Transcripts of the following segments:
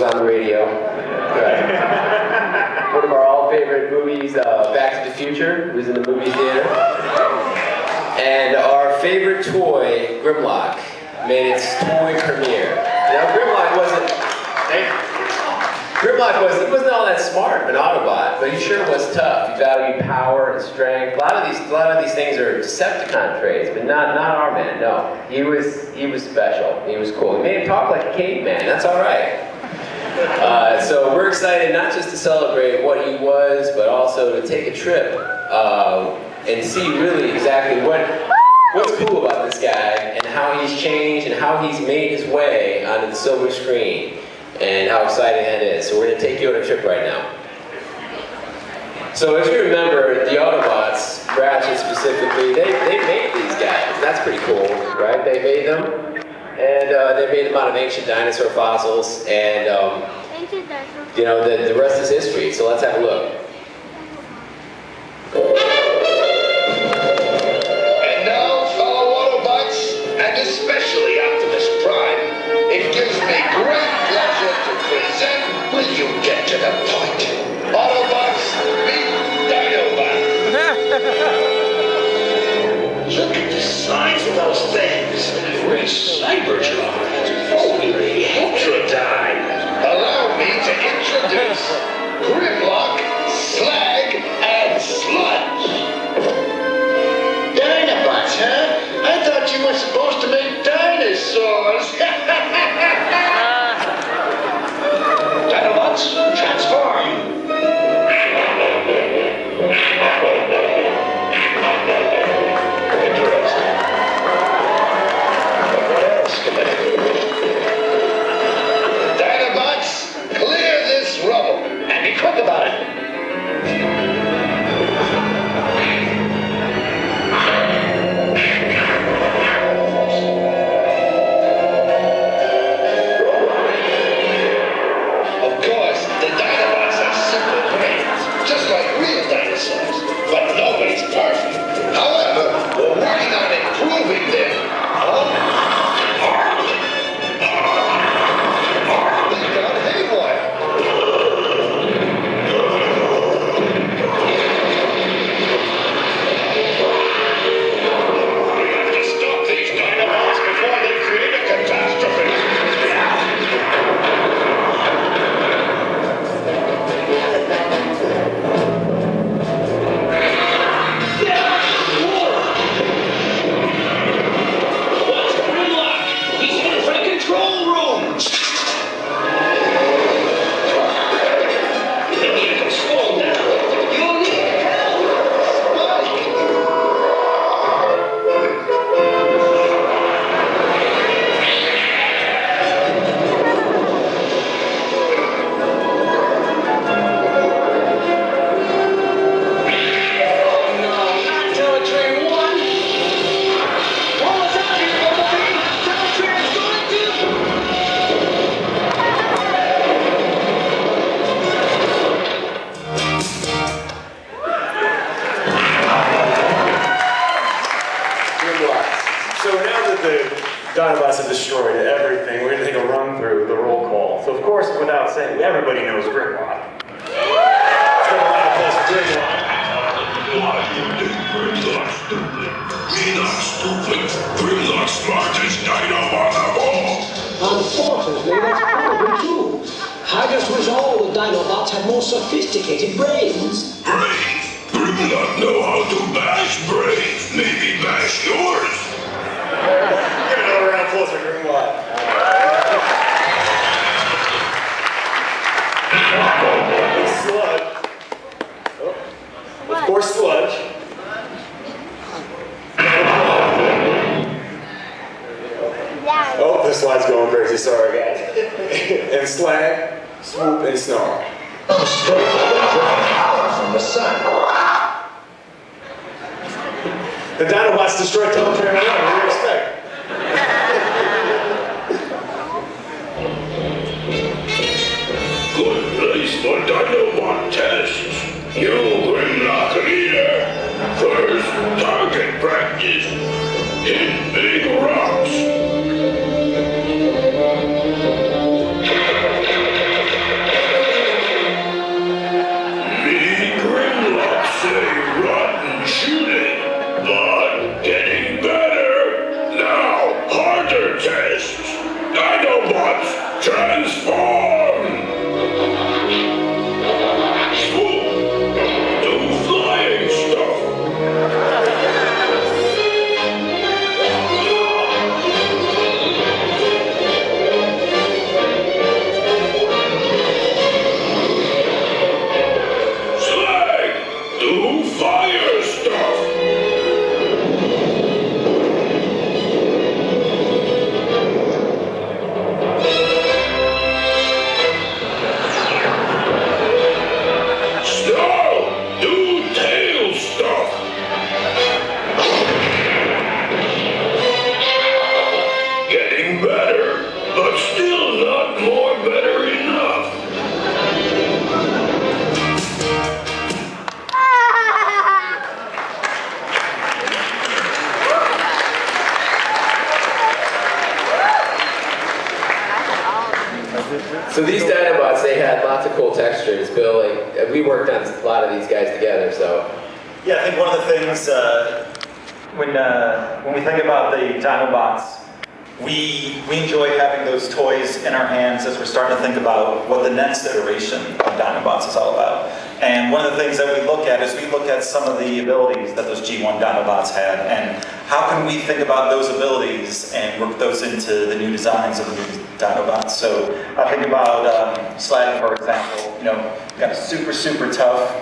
was on the radio. One of our all-favorite movies, Back to the Future, was in the movie theater. And our favorite toy, Grimlock, made its toy premiere. Now, Grimlock wasn't all that smart of an Autobot, but he sure was tough. He valued power and strength. A lot of these things are Decepticon traits, but not our man. No, he was special. He was cool. He made him talk like a caveman. That's all right. So we're excited not just to celebrate what he was, but also to take a trip and see really exactly what's cool about this guy and how he's changed and how he's made his way onto the silver screen. And how exciting that is. So we're going to take you on a trip right now. So if you remember, the Autobots, Ratchet specifically, they made these guys. That's pretty cool, right? They made them. And they made them out of ancient dinosaur fossils. And, you know, the rest is history. So let's have a look. And now, fellow Autobots, and especially Optimus Prime, it gives me great pleasure to present, will you get to the point? Autobots meet Dinobots. Look at the size of those things. We're Cybertron. Holy Ultradyne. Allow me to introduce Grimlock, Slag, and Sludge. Dinobots, huh? I thought you were supposed to make dinosaurs. Dinobots, transform! Interesting. What else can I do? Dinobots, clear this rubble, and be quick about it. But nobody's perfect. However, we're working on improving them. They've gone haywire. We have to stop these Dinobots before they create a catastrophe. Dinobots have destroyed everything. We're going to take a run through the roll call. So, of course, without saying, everybody knows Grimlock. Let's give a round of applause for Grimlock. Why you think Grimlock's stupid? Me not stupid. Grimlock's smartest Dinobot of all. Unfortunately, that's probably true. I just wish all the Dinobots had more sophisticated brains. Brains? Grimlock know how to bash brains. Maybe bash yours. Give another round of applause for Grimlock. Sludge. Oh. Of course, Sludge. Oh, this slide's going crazy. Sorry, guys. And Slag, Swoop, and Snarl. Power from the sun. The Dinobots destroyed Teletrain Run. What do you expect? Good place for Dinobot tests. You Grimlock leader. First, target practice. Hit big rocks. Transform! Swoop! Do flying stuff! Slag! Do fire stuff! Snarl! Do tail stuff! Getting better, but still not more better enough. So these Dinobots, they had lots of cool textures. Bill, like, we worked on a lot of these guys together, so. Yeah, I think one of the things when we think about the Dinobots, we enjoy having those toys in our hands as we're starting to think about what the next iteration of Dinobots is all about. And one of the things that we look at is we look at some of the abilities that those G1 Dinobots had, and how can we think about those abilities and work those into the new designs of the new Dinobots. So I think about Slag, for example. You know, got a super, super tough,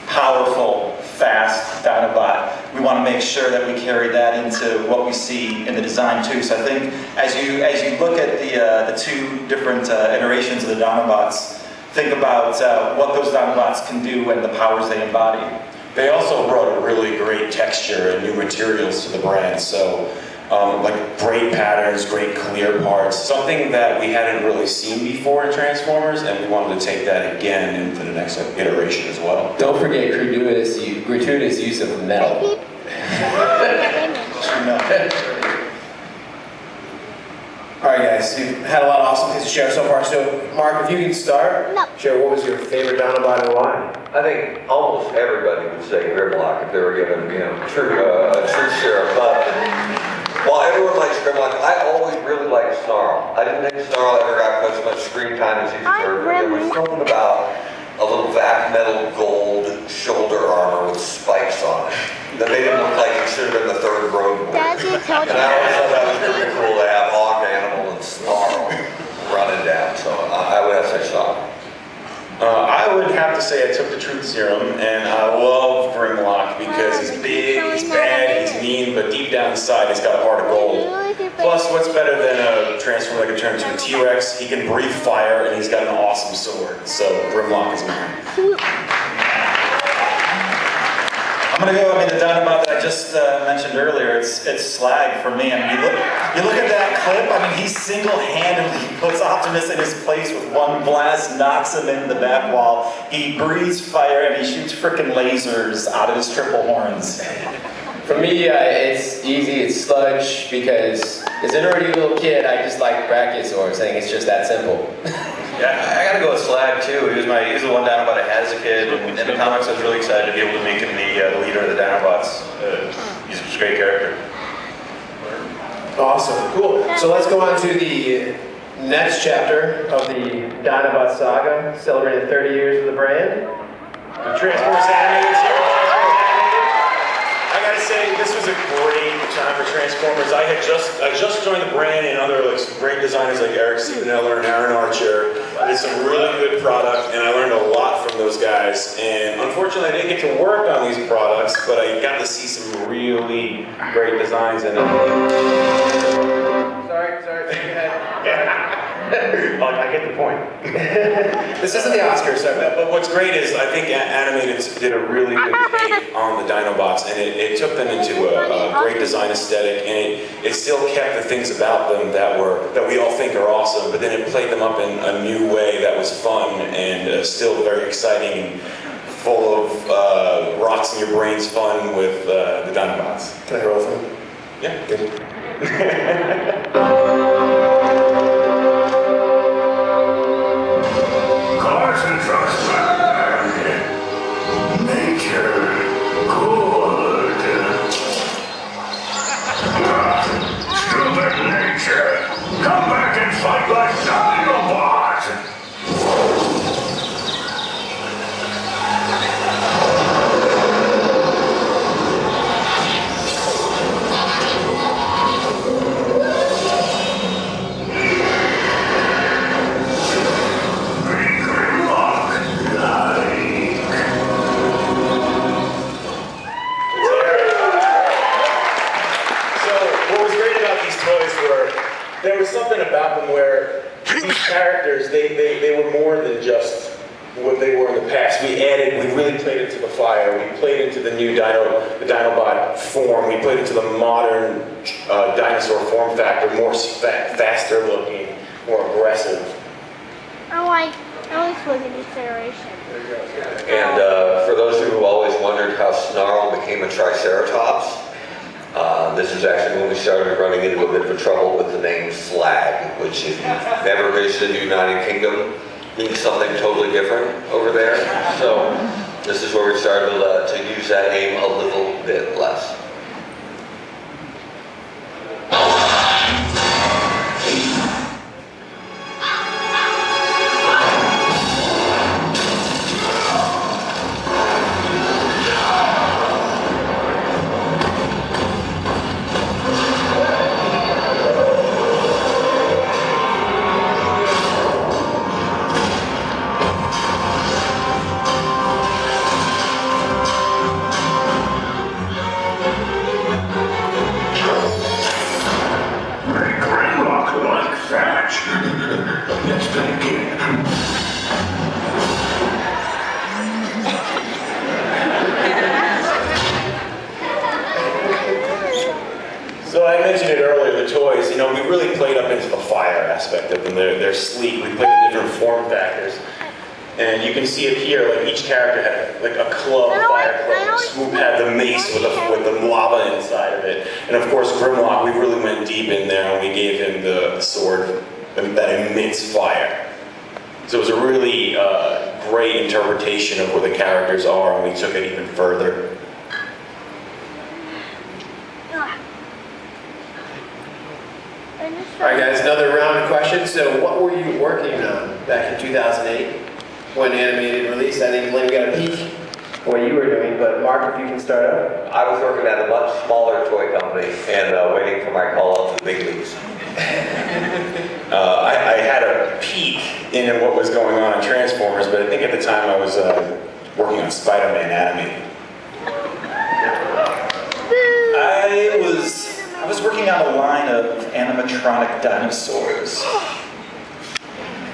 powerful, fast Dinobot. We want to make sure that we carry that into what we see in the design too. So I think as you look at the two different iterations of the Dinobots, think about what those Dinobots can do and the powers they embody. They also brought a really great texture and new materials to the brand. So, like great patterns, great clear parts, something that we hadn't really seen before in Transformers, and we wanted to take that again into the next iteration as well. Don't forget gratuitous use of metal. All right, guys, you've had a lot of awesome things to share so far. So, Mark, if you can start, share what was your favorite Dinobot and why? I think almost everybody would say Grimlock if they were given, a true share. But while everyone likes Grimlock, I always really liked Snarl. I didn't think Snarl ever got as much screen time as he deserved. There was something about a little vac metal gold shoulder armor with spikes on it that made him look like he should have been the third road warrior. And I always thought that was pretty cool to have Hawk Animal and Snarl running down. So I would have to say Snarl. I would have to say I took the Truth Serum, and I love Grimlock because he's big, he's bad, he's mean, but deep down inside he's got a heart of gold. Plus, what's better than a Transformer that can turn into a T-Rex? He can breathe fire, and he's got an awesome sword. So Grimlock is mine. I'm gonna go. I mean, the Dinobot that I just mentioned earlier, it's Slag for me. I mean, you look at that clip. I mean, he single-handedly puts Optimus in his place with one blast, knocks him into the back wall. He breathes fire and he shoots frickin' lasers out of his triple horns. For me, it's easy, it's Sludge, because as an already little kid, I just like Brachiosaur, saying it's just that simple. Yeah, I gotta go with Slag too. He was the one Dinobot I had as a kid, and in the comics I was really excited to be able to make him the leader of the Dinobots. He's a great character. Awesome, cool. So let's go on to the next chapter of the Dinobot saga, celebrating 30 years of the brand. The Transformers Animated series. I gotta say, this was a great time for Transformers. I just joined the brand, and other some great designers like Eric Stevenella and Aaron Archer did some really good product, and I learned a lot from those guys. And unfortunately, I didn't get to work on these products, but I got to see some really great designs in them. Sorry, go ahead. I get the point. This isn't the Oscars, so. But what's great is I think Animated did a really good take on the Dinobots, and it took them into a great design aesthetic, and it still kept the things about them that we all think are awesome, but then it played them up in a new way that was fun and still very exciting and full of rocks in your brains fun with the Dinobots. Can I roll with them? Yeah, good. Cars and trucks bad. Nature good. Stupid nature. Come back and fight like Dinobot. they were more than just what they were in the past. We really played into the fire. We played into the new the Dinobot form. We played into the modern dinosaur form factor, more faster looking, more aggressive. I always was in consideration. And for those who always wondered how Snarl became a Triceratops, this is actually when we started running into a bit of trouble with the name Slag, which if you've never visited the United Kingdom, means something totally different over there. So this is where we started to use that name a little bit less. So I mentioned it earlier, the toys, you know, we really played up into the fire aspect of them. They're sleek. We played with different form factors. And you can see it here, like each character had like a club, fire club. Swoop had the mace with the lava inside of it. And of course Grimlock, we really went deep in there and we gave him the sword that emits fire. So it was a really great interpretation of where the characters are, and we took it even further. All right, guys, another round of questions. So what were you working on back in 2008 when animated released? I think Lynn got a peek what you were doing, but Mark, if you can start out. I was working at a much smaller toy company and waiting for my call up to the big leagues. I had a peek in what was going on in Transformers, but I think at the time I was working on Spider-Man animated. I was working on a line of animatronic dinosaurs.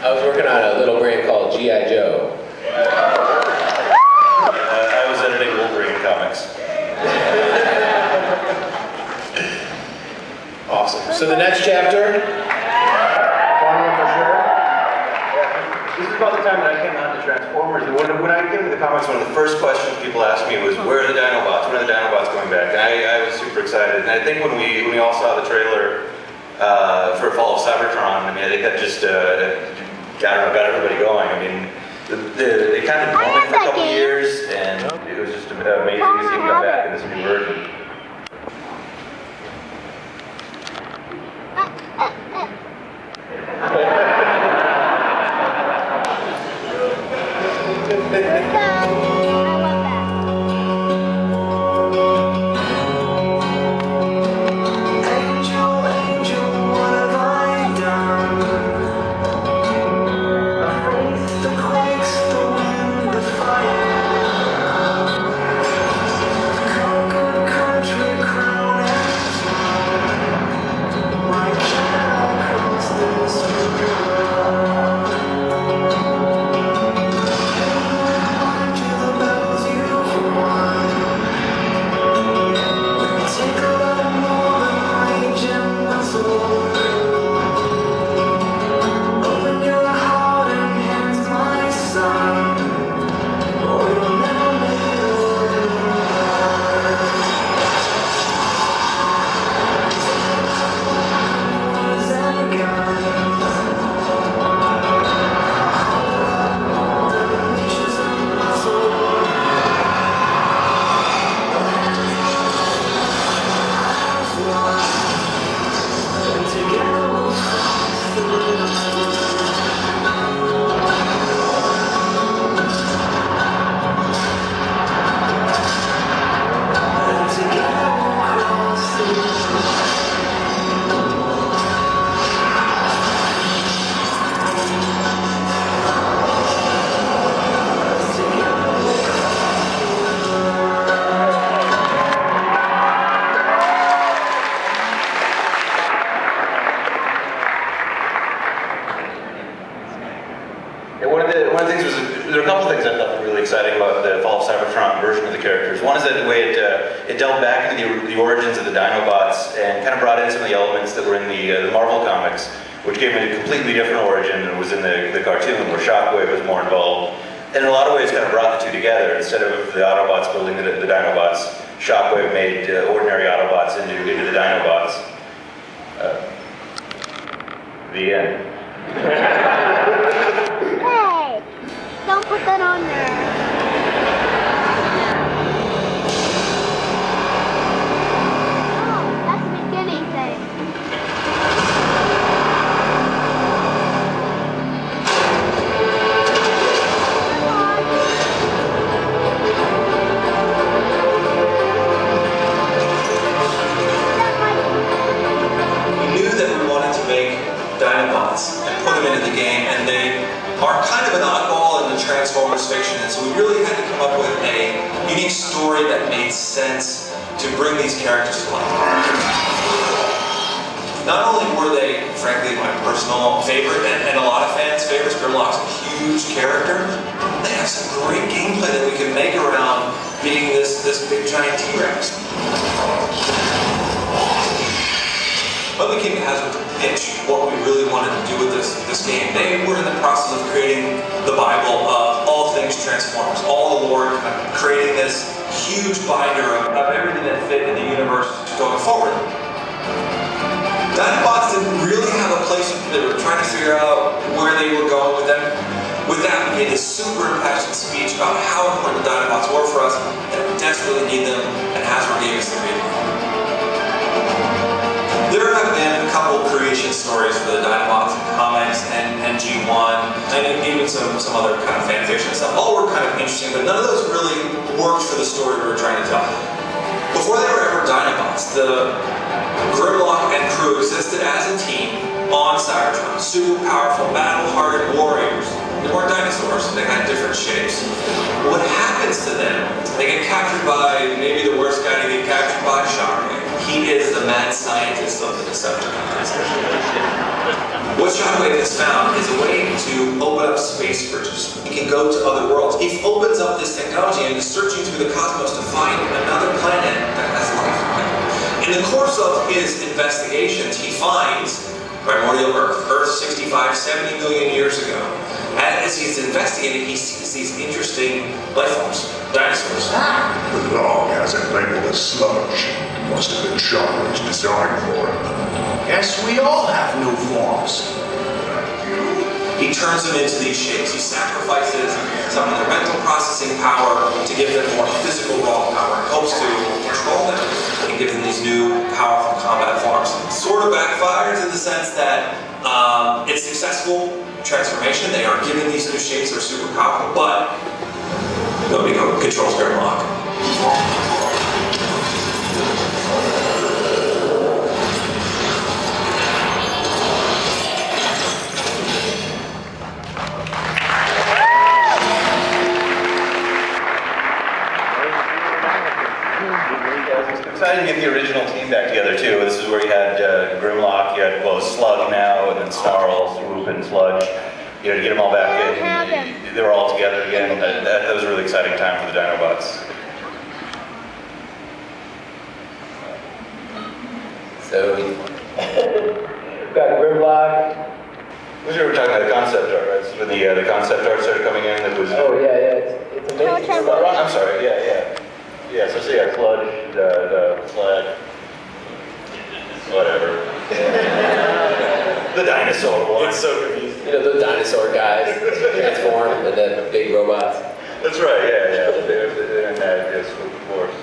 I was working on a little brand called G.I. Joe. I was editing Wolverine comics. Awesome. So the next chapter, fun one for sure. This is about the time that I came on to Transformers, and when I came to the comics, one of the first questions people asked me was, where are the Dinobots? When are the Dinobots coming back? And I was super excited, and I think when we all saw the trailer for Fall of Cybertron, I mean, I think that just got everybody going. I mean, they kind of been dormant for a couple years, and it was just amazing to see them come back in this new version. And one of the things was, there were a couple things I thought were really exciting about the Fall of Cybertron version of the characters. One is that the way it delved back into the origins of the Dinobots and kind of brought in some of the elements that were in the Marvel comics, which gave it a completely different origin than was in the cartoon, where Shockwave was more involved. And in a lot of ways kind of brought the two together. Instead of the Autobots building the Dinobots, Shockwave made ordinary Autobots into the Dinobots. The end. Hey, don't put that on there. Oh, that's the beginning thing. We knew that we wanted to make Dinobots and put them into the game, and they are kind of an oddball in the Transformers fiction, and so we really had to come up with a unique story that made sense to bring these characters to life. Not only were they, frankly, my personal favorite, and a lot of fans' favorites, Grimlock's a huge character, they have some great gameplay that we can make around being this big giant T-Rex. But we came to Hasbro to pitch what we really wanted to do with this game. They were in the process of creating the Bible of all things Transformers, all the lore, kind of creating this huge binder of everything that fit in the universe going forward. Dinobots didn't really have a place. They were trying to figure out where they were going with them. With that, we made this super impassioned speech about how important the Dinobots were for us, and we desperately need them, and Hasbro gave us the green light. There have been a couple creation stories for the Dinobots in comics and G1, and even some other kind of fan fiction stuff. All were kind of interesting, but none of those really worked for the story we were trying to tell. Before they were ever Dinobots, the Grimlock and crew existed as a team on Cybertron. Super powerful, battle-hardened warriors. They weren't dinosaurs, they had different shapes. What happens to them? They get captured by maybe the worst guy to get captured by, Shockwave. He is the mad scientist of the Decepticons. What Shockwave has found is a way to open up space bridges. He can go to other worlds. He opens up this technology and is searching through the cosmos to find another planet that has life on it. In the course of his investigations, he finds primordial Earth, Earth 65, 70 million years ago. As he's investigating, he sees these interesting life forms, dinosaurs. The dog has it labeled as sludge. Must have been Shockwave's design for it. Guess we all have new forms. He turns them into these shapes. He sacrifices some of their mental processing power to give them more physical raw power. He hopes to control them and give them these new powerful combat forms. Sort of backfires in the sense that it's successful transformation. They are given these new shapes that are super powerful, but nobody controls Grimlock. Excited to get the original team back together too. This is where you had Grimlock, you had Slug now, and then Snarl, Swoop, and Sludge. You know, to get them all back in, they were all together again. That was a really exciting time for the Dinobots. So we've got Grimlock. We were talking about the concept art, right? So when the concept art started coming in, it was. Oh yeah, it's amazing. I'm sorry, yeah. Yeah, so yeah, Sludge, the Sled, whatever. The dinosaur one. It's so confusing. You know, the dinosaur guys transform and then big robots. That's right, yeah. And that is, of course.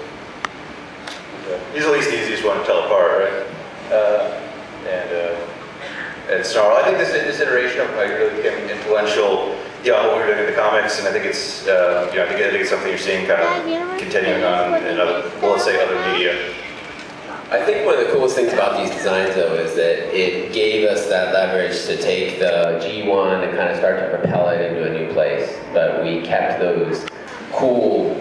He's at least the easiest one to tell apart, right? And Snarl. I think this iteration of Mike really became influential. Yeah, what we were doing in the comics, and I think it's, I think it's something you're seeing kind of continuing on in other, well, let's say other media. I think one of the coolest things about these designs, though, is that it gave us that leverage to take the G1 and kind of start to propel it into a new place. But we kept those cool,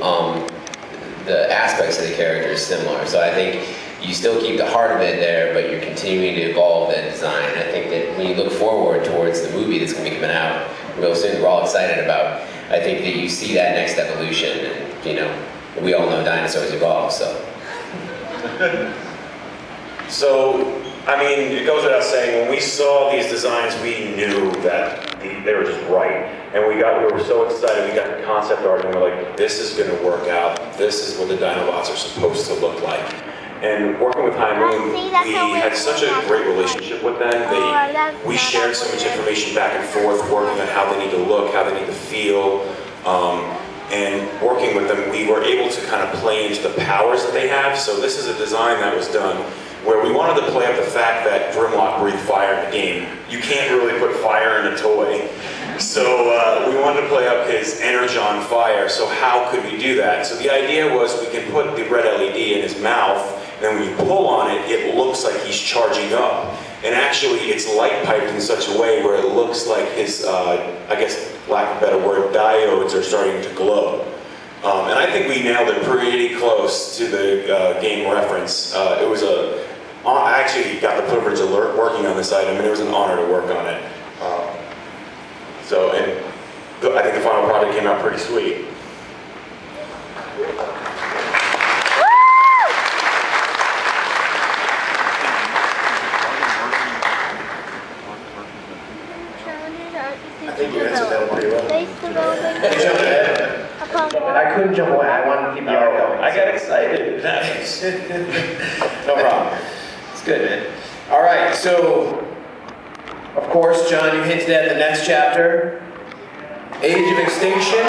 the aspects of the characters similar. So I think you still keep the heart of it there, but you're continuing to evolve that design. And I think that when you look forward towards the movie that's going to be coming out real soon, we're all excited about, I think that you see that next evolution, and you know, we all know dinosaurs evolve, so. So, I mean, it goes without saying, when we saw these designs, we knew that they were just right. And we were so excited, we got the concept art, and we're like, this is gonna work out. This is what the Dinobots are supposed to look like. And working with High Moon, we had such a great relationship with them. We shared so much information back and forth, working on how they need to look, how they need to feel. And working with them, we were able to kind of play into the powers that they have. So this is a design that was done where we wanted to play up the fact that Grimlock breathed fire in the game. You can't really put fire in a toy. So we wanted to play up his energon fire, so how could we do that? So the idea was we can put the red LED in his mouth, and then when you pull on it, it looks like he's charging up. And actually, it's light piped in such a way where it looks like his, I guess, lack of a better word, diodes are starting to glow. And I think we nailed it pretty close to the game reference. It was I actually got the privilege of working on this item, and it was an honor to work on it. I think the final product came out pretty sweet. I think you answered that pretty well. They developing You jumped ahead. upon war. I couldn't jump away. I wanted to keep the art going. I got excited. No problem. It's good, man. All right, so, of course, John, you hinted at the next chapter. Age of Extinction.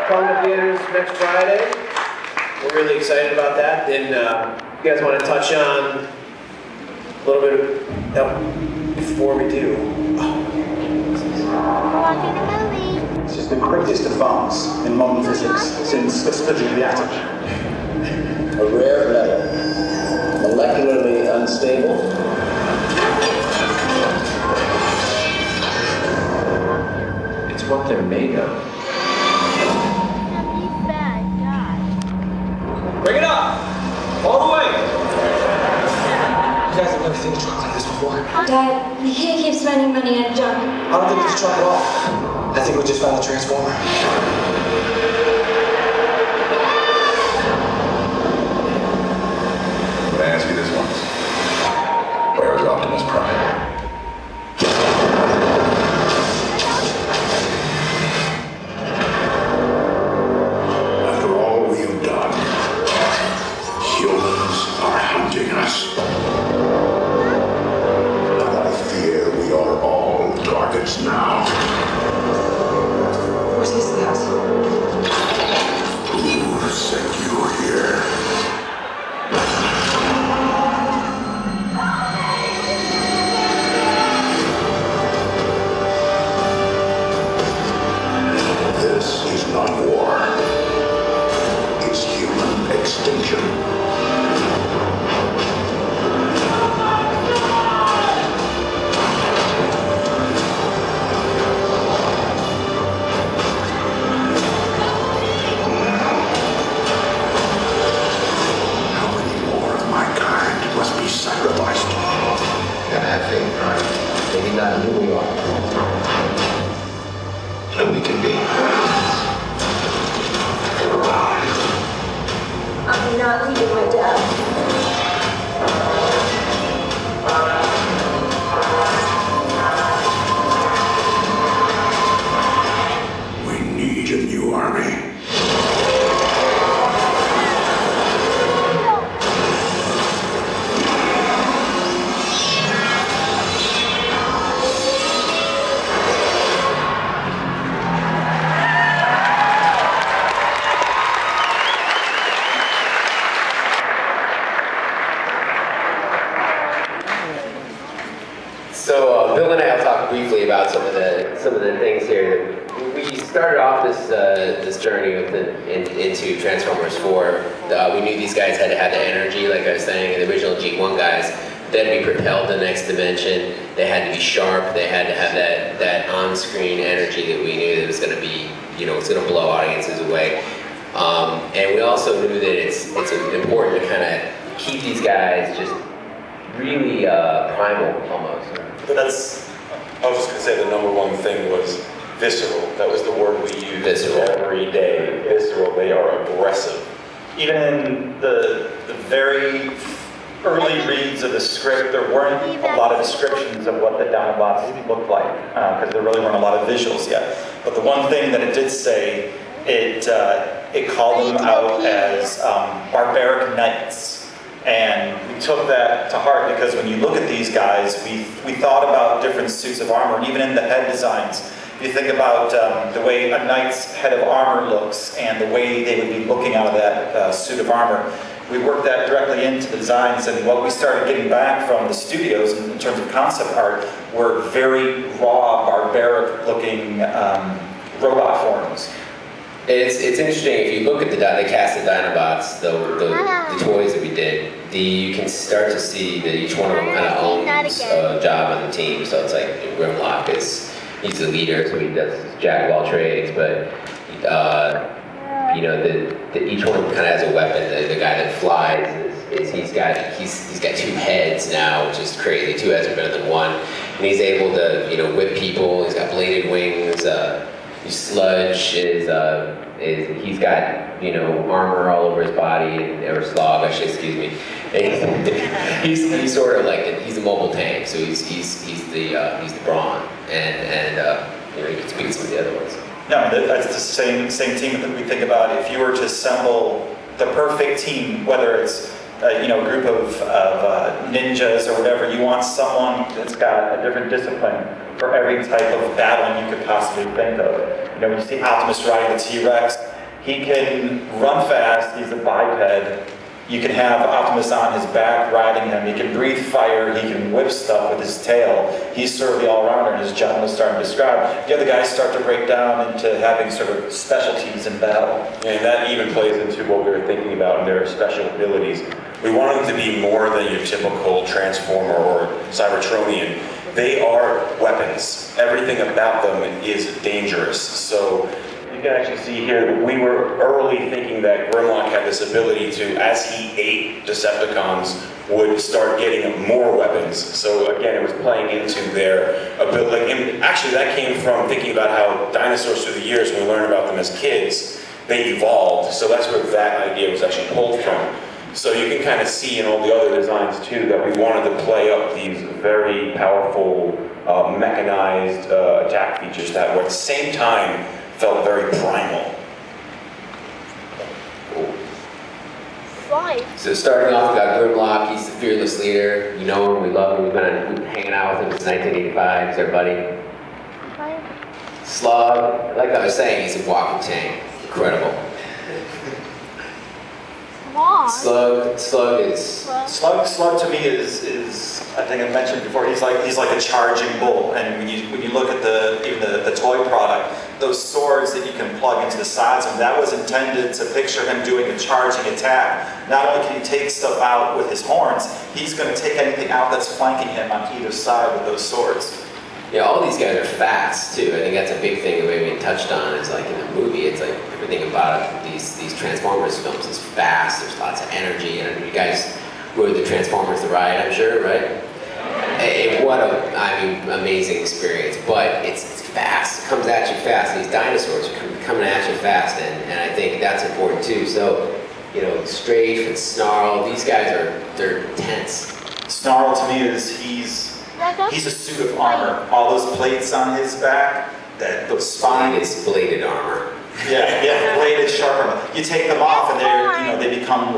Coming to theaters next Friday. We're really excited about that. Then you guys want to touch on a little bit of, before we do. We're watching the movie. This is the greatest advance in modern physics since the splitting of the atom. A rare metal, molecularly unstable. It's what they're made of. He's bad, God. Bring it up! All the way! You guys have never seen a truck like this before? Dad, we can't keep spending money on junk. I don't think it's a truck at all. I think we just found a transformer. But I ask you this once. Where is Optimus Prime? After all we have done, humans are hunting us. But I fear we are all targets now. Where's his house? Who sent you here? This is not war. It's human extinction. How many more of my kind must be sacrificed? Gotta have faith, right? Maybe not in who we are. So we can be. I'm not leaving my dad. We need a new army. So Bill and I will talk briefly about some of the things here. We started off this journey into Transformers 4. We knew these guys had to have the energy, like I was saying, and the original G1 guys. They had to be propelled to the next dimension. They had to be sharp. They had to have that on-screen energy that we knew that was going to be, it's going to blow audiences away. And we also knew that it's important to kind of keep these guys just really primal almost. But that's, I was just gonna say the number one thing was visceral. That was the word we used every day. Visceral, they are aggressive. Even in the very early reads of the script, there weren't a lot of descriptions of what the Dinobots looked like, because there really weren't a lot of visuals yet. But the one thing that it did say, it called them out as barbaric knights. And we took that to heart because when you look at these guys, we thought about different suits of armor, and even in the head designs. If you think about the way a knight's head of armor looks and the way they would be looking out of that suit of armor, we worked that directly into the designs, and what we started getting back from the studios in terms of concept art were very raw, barbaric looking robot forms. It's interesting, if you look at the cast of Dinobots, the toys that we did, you can start to see that each one of them kind of owns a job on the team. So it's like Grimlock he's the leader, so he does jack of all trades, but you know, each one of them kind of has a weapon. The guy that flies he's got two heads now, which is crazy. Two heads are better than one, and he's able to, you know, whip people. He's got bladed wings. Sludge he's got, you know, armor all over his body, or Slog, I should, excuse me. He's sort of like he's a mobile tank, so he's the brawn, and you know, you can speak to some of the other ones. No, that's the same team that we think about. If you were to assemble the perfect team, whether it's you know, a group of ninjas or whatever, you want someone that's got a different discipline for every type of battle you could possibly think of. You know, when you see Optimus riding the T-Rex, he can run fast, he's a biped. You can have Optimus on his back riding him, he can breathe fire, he can whip stuff with his tail. He's sort of the all-rounder, and as John was starting to describe, the other guys start to break down into having sort of specialties in battle. And that even plays into what we were thinking about in their special abilities. We want them to be more than your typical Transformer or Cybertronian. They are weapons. Everything about them is dangerous. So you can actually see here that we were early thinking that Grimlock had this ability to, as he ate Decepticons, would start getting more weapons. So again, it was playing into their ability. And actually that came from thinking about how dinosaurs through the years, when we learned about them as kids, they evolved. So that's where that idea was actually pulled from. So you can kind of see in all the other designs too that we wanted to play up these very powerful mechanized attack features that were at the same time felt very primal. Why? So starting off, we got Grimlock. He's the fearless leader. You know him, we love him. We've been hanging out with him since 1985. He's our buddy. Slug, like I was saying, he's a walking tank. Incredible. Slug to me is I think I mentioned before, he's like a charging bull. And when you look at even the toy product, those swords that you can plug into the sides of him, that was intended to picture him doing a charging attack. Not only can he take stuff out with his horns, he's going to take anything out that's flanking him on either side with those swords. Yeah, all these guys are fast too. I think that's a big thing that we haven't touched on. Is like in the movie, it's like everything about these Transformers films is fast. There's lots of energy, and you guys rode the Transformers the ride, I'm sure, right? What amazing experience. But it's fast. It comes at you fast. These dinosaurs are coming at you fast, and I think that's important too. So, you know, Strafe and Snarl, these guys they're intense. Snarl to me he's a suit of armor. All those plates on his back, those spines. Bladed armor. Yeah, bladed sharp armor. You take them off and they become